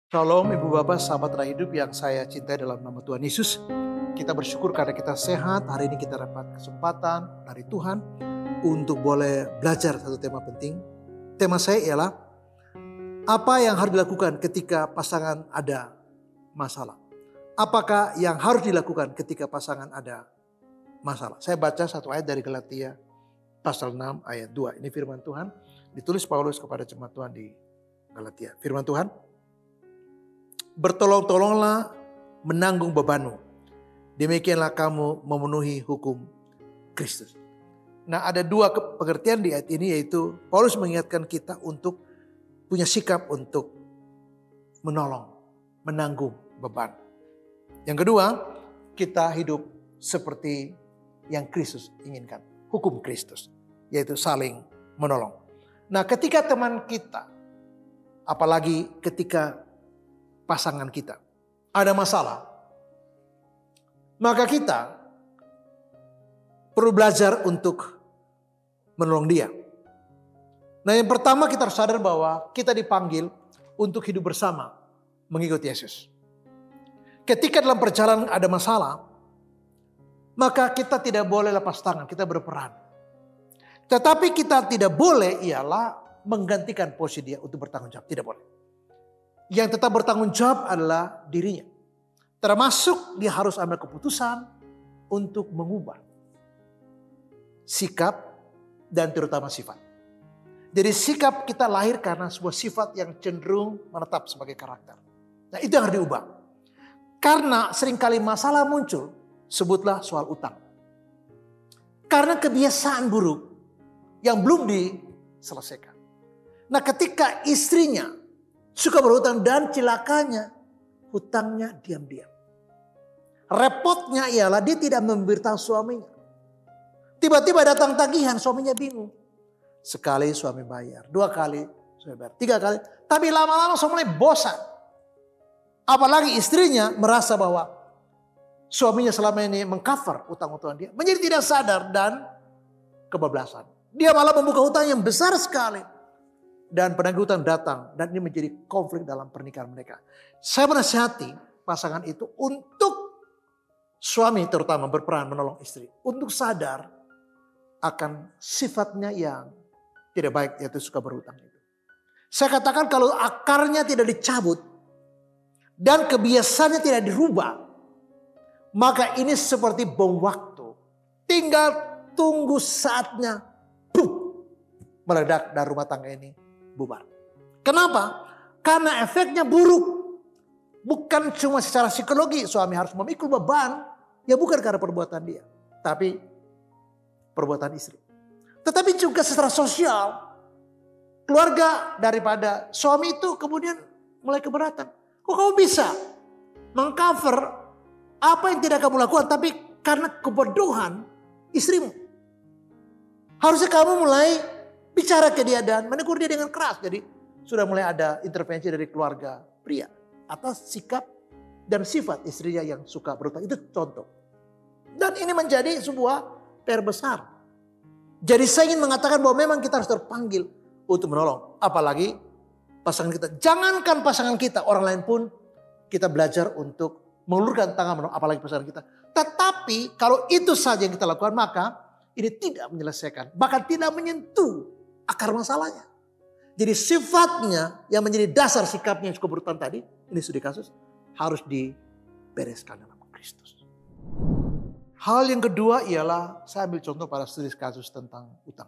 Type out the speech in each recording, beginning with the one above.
Shalom Ibu Bapak sahabat Raha Hidup yang saya cintai dalam nama Tuhan Yesus. Kita bersyukur karena kita sehat. Hari ini kita dapat kesempatan dari Tuhan untuk boleh belajar satu tema penting. Tema saya ialah apa yang harus dilakukan ketika pasangan ada masalah. Apakah yang harus dilakukan ketika pasangan ada masalah. Saya baca satu ayat dari Galatia pasal 6 ayat 2. Ini firman Tuhan ditulis Paulus kepada jemaat Tuhan di Galatia. Firman Tuhan, bertolong-tolonglah menanggung bebanmu. Demikianlah kamu memenuhi hukum Kristus. Nah, ada dua pengertian di ayat ini, yaitu Paulus mengingatkan kita untuk punya sikap untuk menolong, menanggung beban. Yang kedua, kita hidup seperti yang Kristus inginkan. Hukum Kristus, yaitu saling menolong. Nah, ketika teman kita, apalagi ketika pasangan kita ada masalah, maka kita perlu belajar untuk menolong dia. Nah, yang pertama kita harus sadar bahwa kita dipanggil untuk hidup bersama mengikut Yesus. Ketika dalam perjalanan ada masalah, maka kita tidak boleh lepas tangan, kita berperan. Tetapi kita tidak boleh ialah menggantikan posisi dia untuk bertanggung jawab, tidak boleh. Yang tetap bertanggung jawab adalah dirinya. Termasuk dia harus ambil keputusan untuk mengubah sikap dan terutama sifat. Jadi sikap kita lahir karena sebuah sifat yang cenderung menetap sebagai karakter. Nah, itu yang harus diubah. Karena seringkali masalah muncul, sebutlah soal utang. Karena kebiasaan buruk yang belum diselesaikan. Nah, ketika istrinya suka berhutang dan celakanya hutangnya diam-diam. Repotnya ialah dia tidak memberitahu suaminya. Tiba-tiba datang tagihan, suaminya bingung. Sekali suami bayar, 2 kali suami bayar, 3 kali. Tapi lama-lama suami mulai bosan. Apalagi istrinya merasa bahwa suaminya selama ini mengcover utang-utang dia. Menjadi tidak sadar dan kebablasan. Dia malah membuka hutang yang besar sekali. Dan penagih hutang datang dan ini menjadi konflik dalam pernikahan mereka. Saya menasihati pasangan itu untuk suami terutama berperan menolong istri. Untuk sadar akan sifatnya yang tidak baik, yaitu suka berhutang itu. Saya katakan kalau akarnya tidak dicabut dan kebiasaannya tidak dirubah, maka ini seperti bom waktu. Tinggal tunggu saatnya meledak dan rumah tangga ini bubar. Kenapa? Karena efeknya buruk. Bukan cuma secara psikologi suami harus memikul beban. Ya bukan karena perbuatan dia. Tapi perbuatan istri. Tetapi juga secara sosial. Keluarga daripada suami itu kemudian mulai keberatan. Kok kamu bisa mengcover apa yang tidak kamu lakukan. Tapi karena kebodohan istrimu. Harusnya kamu mulai bicara ke dia dan menegur dia dengan keras. Jadi sudah mulai ada intervensi dari keluarga pria atas sikap dan sifat istrinya yang suka berhutang. Itu contoh. Dan ini menjadi sebuah PR besar. Jadi saya ingin mengatakan bahwa memang kita harus terpanggil untuk menolong. Apalagi pasangan kita. Jangankan pasangan kita, orang lain pun kita belajar untuk mengulurkan tangan menolong. Apalagi pasangan kita. Tetapi kalau itu saja yang kita lakukan, maka ini tidak menyelesaikan. Bahkan tidak menyentuh akar masalahnya. Jadi sifatnya yang menjadi dasar sikapnya yang cukup berhutang tadi, ini studi kasus, harus dibereskan dalam Kristus. Hal yang kedua ialah, saya ambil contoh pada studi kasus tentang utang.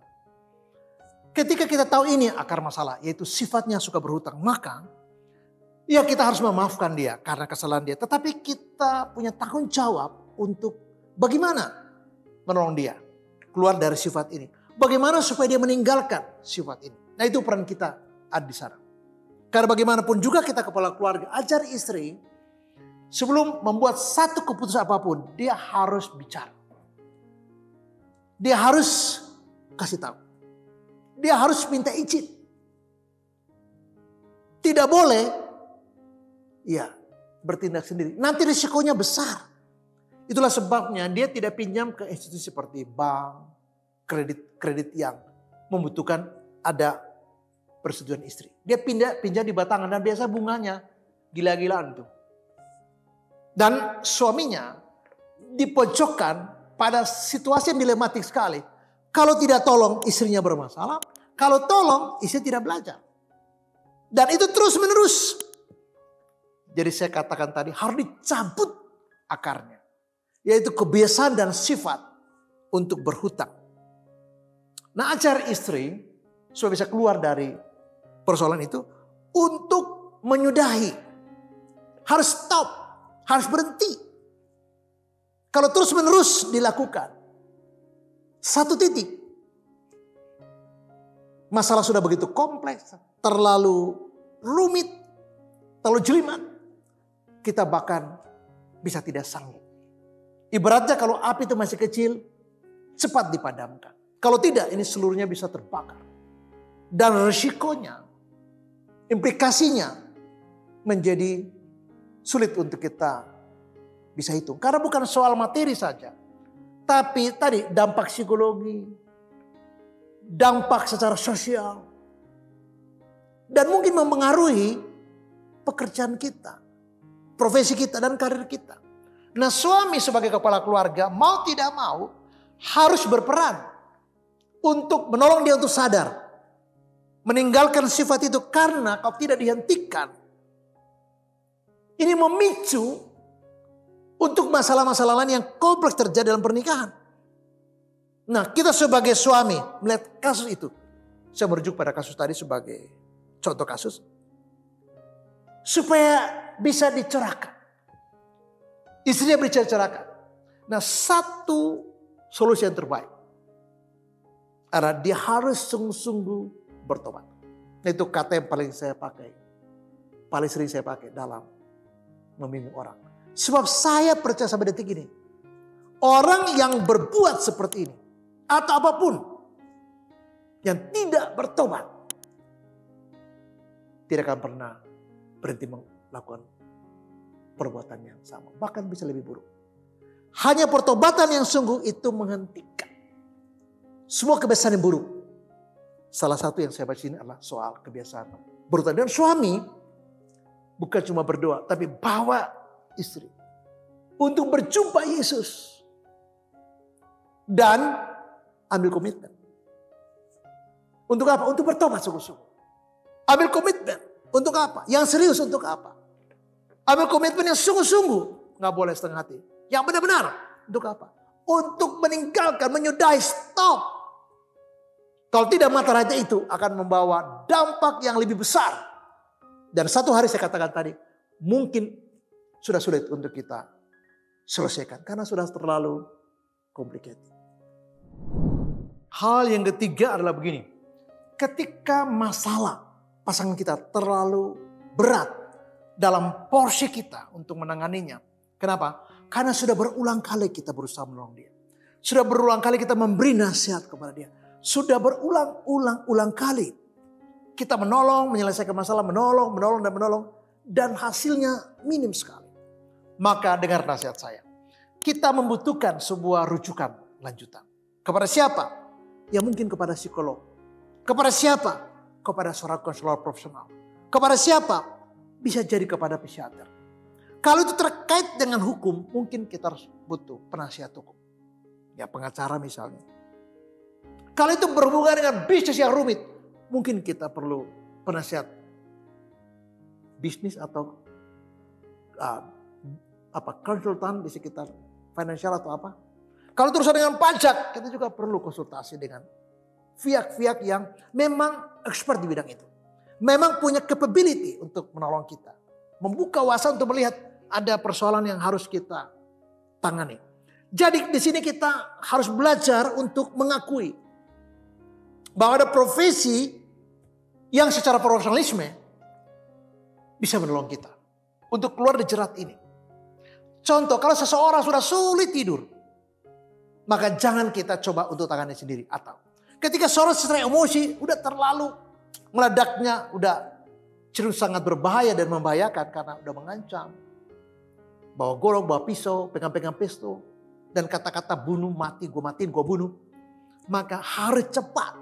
Ketika kita tahu ini akar masalah, yaitu sifatnya suka berhutang, maka ya kita harus memaafkan dia karena kesalahan dia. Tetapi kita punya tanggung jawab untuk bagaimana menolong dia keluar dari sifat ini. Bagaimana supaya dia meninggalkan sifat ini. Nah, itu peran kita ada di sana. Karena bagaimanapun juga kita kepala keluarga, ajar istri sebelum membuat satu keputusan apapun, dia harus bicara. Dia harus kasih tahu. Dia harus minta izin. Tidak boleh ya bertindak sendiri. Nanti risikonya besar. Itulah sebabnya dia tidak pinjam ke institusi seperti bank, kredit yang membutuhkan ada persetujuan istri. Dia pinjam di batangan dan biasa bunganya Gila-gilaan tuh. Dan suaminya dipojokkan pada situasi yang dilematik sekali. Kalau tidak tolong, istrinya bermasalah. Kalau tolong, istri tidak belajar. Dan itu terus menerus. Jadi saya katakan tadi harus dicabut akarnya. Yaitu kebiasaan dan sifat untuk berhutang. Nah, ajar istri supaya bisa keluar dari persoalan itu untuk menyudahi. Harus stop, harus berhenti. Kalau terus menerus dilakukan, satu titik masalah sudah begitu kompleks, terlalu rumit, terlalu jelimet, kita bahkan bisa tidak sanggup. Ibaratnya kalau api itu masih kecil, cepat dipadamkan. Kalau tidak, ini seluruhnya bisa terbakar. Dan risikonya, implikasinya menjadi sulit untuk kita bisa hitung. Karena bukan soal materi saja. Tapi tadi dampak psikologi, dampak secara sosial. Dan mungkin mempengaruhi pekerjaan kita, profesi kita dan karir kita. Nah, suami sebagai kepala keluarga mau tidak mau harus berperan untuk menolong dia untuk sadar. Meninggalkan sifat itu karena kalau tidak dihentikan, ini memicu untuk masalah-masalah lain yang kompleks terjadi dalam pernikahan. Nah, kita sebagai suami melihat kasus itu. Saya merujuk pada kasus tadi sebagai contoh kasus. Supaya bisa dicerahkan. Istrinya dicerahkan. Nah, satu solusi yang terbaik adalah dia harus sungguh-sungguh bertobat. Itu kata yang paling saya pakai. Paling sering saya pakai dalam membimbing orang. Sebab saya percaya sampai detik ini. Orang yang berbuat seperti ini. Atau apapun. Yang tidak bertobat. Tidak akan pernah berhenti melakukan perbuatan yang sama. Bahkan bisa lebih buruk. Hanya pertobatan yang sungguh itu menghentikan semua kebiasaan yang buruk. Salah satu yang saya baca ini adalah soal kebiasaan berhutang. Dan suami bukan cuma berdoa, tapi bawa istri untuk berjumpa Yesus. Dan ambil komitmen. Untuk apa? Untuk bertobat sungguh-sungguh. Ambil komitmen. Untuk apa? Yang serius untuk apa? Ambil komitmen yang sungguh-sungguh. Nggak boleh setengah hati. Yang benar-benar. Untuk apa? Untuk meninggalkan, menyudahi, stop. Kalau tidak, mata rantai itu akan membawa dampak yang lebih besar. Dan satu hari saya katakan tadi, mungkin sudah sulit untuk kita selesaikan. Karena sudah terlalu complicated. Hal yang ketiga adalah begini. Ketika masalah pasangan kita terlalu berat dalam porsi kita untuk menanganinya. Kenapa? Karena sudah berulang kali kita berusaha menolong dia. Sudah berulang kali kita memberi nasihat kepada dia. Sudah berulang-ulang kali kita menolong, menyelesaikan masalah, menolong. Dan hasilnya minim sekali. Maka dengar nasihat saya. Kita membutuhkan sebuah rujukan lanjutan. Kepada siapa? Ya mungkin kepada psikolog. Kepada siapa? Kepada seorang konselor profesional. Kepada siapa? Bisa jadi kepada psikiater. Kalau itu terkait dengan hukum, mungkin kita harus butuh penasihat hukum. Ya pengacara misalnya. Kalau itu berhubungan dengan bisnis yang rumit, mungkin kita perlu penasihat bisnis atau konsultan di sekitar finansial atau apa. Kalau terusan dengan pajak, kita juga perlu konsultasi dengan pihak-pihak yang memang expert di bidang itu. Memang punya capability untuk menolong kita. Membuka wawasan untuk melihat ada persoalan yang harus kita tangani. Jadi di sini kita harus belajar untuk mengakui bahwa ada profesi yang secara profesionalisme bisa menolong kita untuk keluar dari jerat ini. Contoh, kalau seseorang sudah sulit tidur, maka jangan kita coba untuk tangani sendiri. Atau ketika seorang secara emosi udah terlalu meledaknya, udah cenderung sangat berbahaya dan membahayakan karena udah mengancam. Bawa golok, bawa pisau, pegang-pegang pistol. Dan kata-kata bunuh, mati, gue matiin, gue bunuh. Maka harus cepat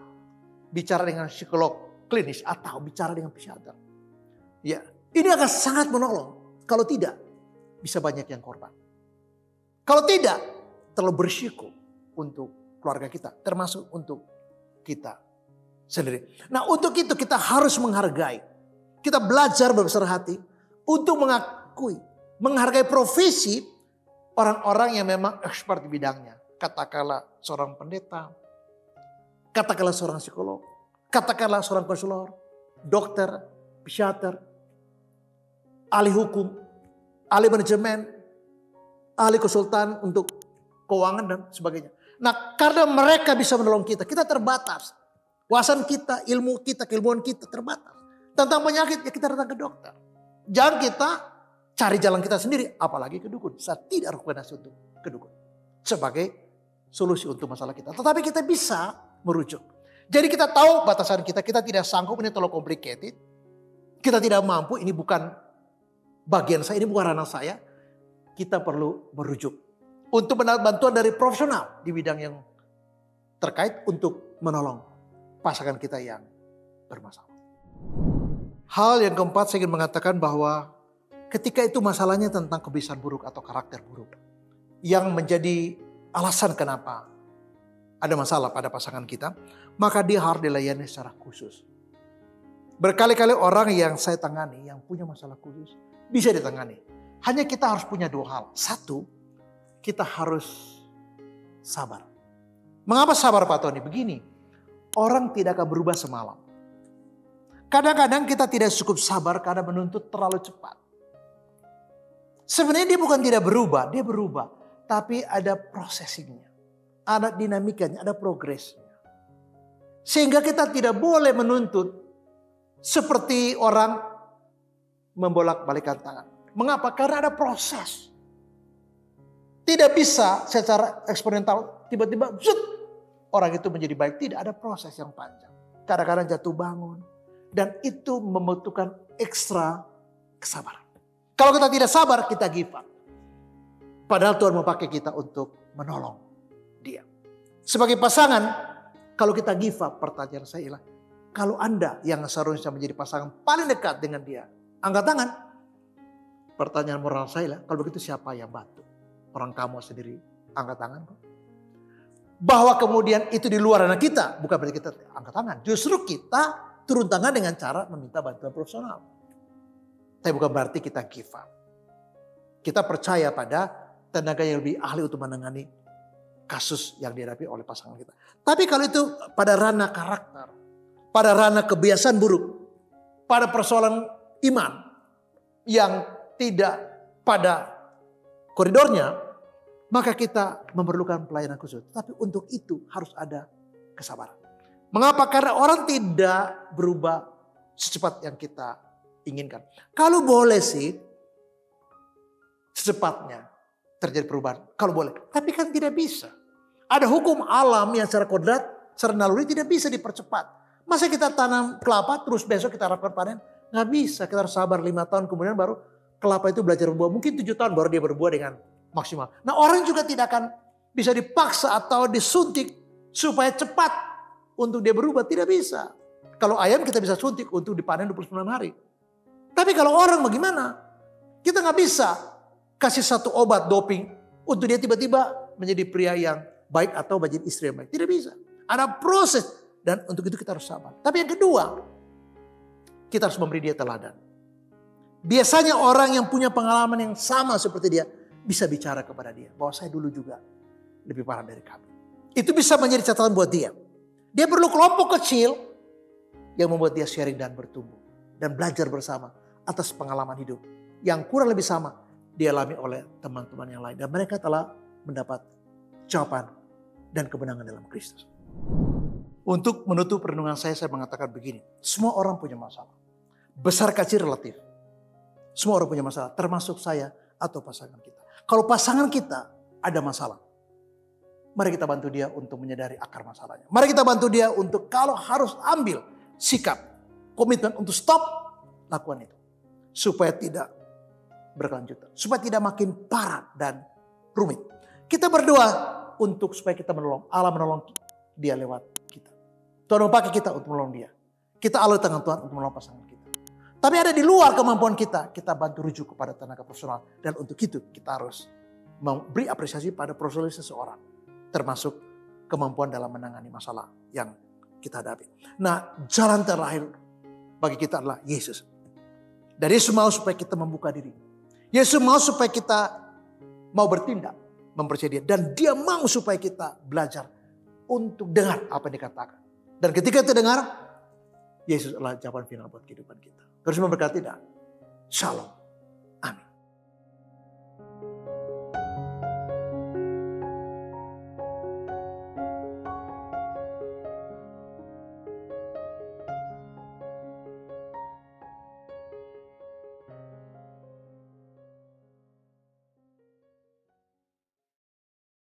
bicara dengan psikolog klinis atau bicara dengan psikiater. Ya, Ini akan sangat menolong. Kalau tidak, bisa banyak yang korban. Kalau tidak, terlalu berisiko untuk keluarga kita, termasuk untuk kita sendiri. Nah, untuk itu kita harus menghargai. Kita belajar berbesar hati untuk menghargai profesi orang-orang yang memang expert di bidangnya. Katakanlah seorang pendeta, katakanlah seorang psikolog, katakanlah seorang konselor, dokter, psikiater, ahli hukum, ahli manajemen, ahli konsultan untuk keuangan dan sebagainya. Nah, karena mereka bisa menolong kita, kita terbatas. Wawasan kita, ilmu kita, keilmuan kita terbatas. Tentang penyakit, ya kita datang ke dokter. Jangan kita cari jalan kita sendiri, apalagi ke dukun. Saya tidak rekomendasi untuk ke dukun sebagai solusi untuk masalah kita. Tetapi kita bisa merujuk. Jadi kita tahu batasan kita tidak sanggup, ini terlalu complicated. Kita tidak mampu, ini bukan bagian saya, ini bukan ranah saya. Kita perlu merujuk. Untuk mendapat bantuan dari profesional di bidang yang terkait untuk menolong pasangan kita yang bermasalah. Hal yang keempat saya ingin mengatakan bahwa ketika itu masalahnya tentang kebiasaan buruk atau karakter buruk. Yang menjadi alasan kenapa ada masalah pada pasangan kita. Maka dia harus dilayani secara khusus. Berkali-kali orang yang saya tangani yang punya masalah khusus bisa ditangani. Hanya kita harus punya dua hal. Satu, kita harus sabar. Mengapa sabar Pak Tony? Begini, orang tidak akan berubah semalam. Kadang-kadang kita tidak cukup sabar karena menuntut terlalu cepat. Sebenarnya dia bukan tidak berubah, dia berubah. Tapi ada prosesingnya, ada dinamikanya, ada progresnya. Sehingga kita tidak boleh menuntut seperti orang membolak-balikan tangan. Mengapa? Karena ada proses. Tidak bisa secara eksponental tiba-tiba orang itu menjadi baik. Tidak, ada proses yang panjang. Kadang-kadang jatuh bangun. Dan itu membutuhkan ekstra kesabaran. Kalau kita tidak sabar, kita give up. Padahal Tuhan mau pakai kita untuk menolong dia. Sebagai pasangan, kalau kita give up, pertanyaan saya ialah, kalau Anda yang seharusnya menjadi pasangan paling dekat dengan dia, angkat tangan. Pertanyaan moral saya ialah, kalau begitu siapa yang bantu? Orang kamu sendiri angkat tangan kok. Bahwa kemudian itu di luar anak kita, bukan berarti kita angkat tangan. Justru kita turun tangan dengan cara meminta bantuan profesional. Tapi bukan berarti kita give up. Kita percaya pada tenaga yang lebih ahli untuk menangani kasus yang dihadapi oleh pasangan kita. Tapi kalau itu pada ranah karakter, pada ranah kebiasaan buruk, pada persoalan iman yang tidak pada koridornya, maka kita memerlukan pelayanan khusus. Tapi untuk itu harus ada kesabaran. Mengapa? Karena orang tidak berubah secepat yang kita inginkan. Kalau boleh sih, secepatnya terjadi perubahan. Kalau boleh. Tapi kan tidak bisa. Ada hukum alam yang secara kodrat, secara naluri tidak bisa dipercepat. Masa kita tanam kelapa terus besok kita harapkan panen? Nggak bisa. Kita harus sabar 5 tahun kemudian baru kelapa itu belajar berbuah. Mungkin 7 tahun baru dia berbuah dengan maksimal. Nah, orang juga tidak akan bisa dipaksa atau disuntik supaya cepat untuk dia berubah. Tidak bisa. Kalau ayam kita bisa suntik untuk dipanen 29 hari. Tapi kalau orang bagaimana? Kita nggak bisa kasih satu obat doping untuk dia tiba-tiba menjadi pria yang baik atau menjadi istri yang baik. Tidak bisa. Ada proses. Dan untuk itu kita harus sabar. Tapi yang kedua, kita harus memberi dia teladan. Biasanya orang yang punya pengalaman yang sama seperti dia bisa bicara kepada dia. Bahwa saya dulu juga lebih parah dari kamu. Itu bisa menjadi catatan buat dia. Dia perlu kelompok kecil yang membuat dia sharing dan bertumbuh. Dan belajar bersama atas pengalaman hidup. Yang kurang lebih sama dialami oleh teman-teman yang lain. Dan mereka telah mendapat jawaban dan kemenangan dalam Kristus. Untuk menutup renungan saya mengatakan begini. Semua orang punya masalah. Besar kecil relatif. Semua orang punya masalah. Termasuk saya atau pasangan kita. Kalau pasangan kita ada masalah, mari kita bantu dia untuk menyadari akar masalahnya. Mari kita bantu dia untuk kalau harus ambil sikap, komitmen untuk stop, lakukan itu. Supaya tidak berkelanjutan. Supaya tidak makin parah dan rumit. Kita berdoa untuk supaya kita menolong. Allah menolong dia lewat kita. Tuhan memakai kita untuk menolong dia. Kita alur tangan Tuhan untuk menolong pasangan kita. Tapi ada di luar kemampuan kita. Kita bantu rujuk kepada tenaga profesional. Dan untuk itu kita harus memberi apresiasi pada profesional seseorang. Termasuk kemampuan dalam menangani masalah yang kita hadapi. Nah, jalan terakhir bagi kita adalah Yesus. Dan Yesus mau supaya kita membuka diri. Yesus mau supaya kita mau bertindak, mempercayai dia. Dan dia mau supaya kita belajar untuk dengar apa yang dikatakan. Dan ketika kita dengar, Yesus adalah jawaban final buat kehidupan kita. Terus memberkati dan shalom.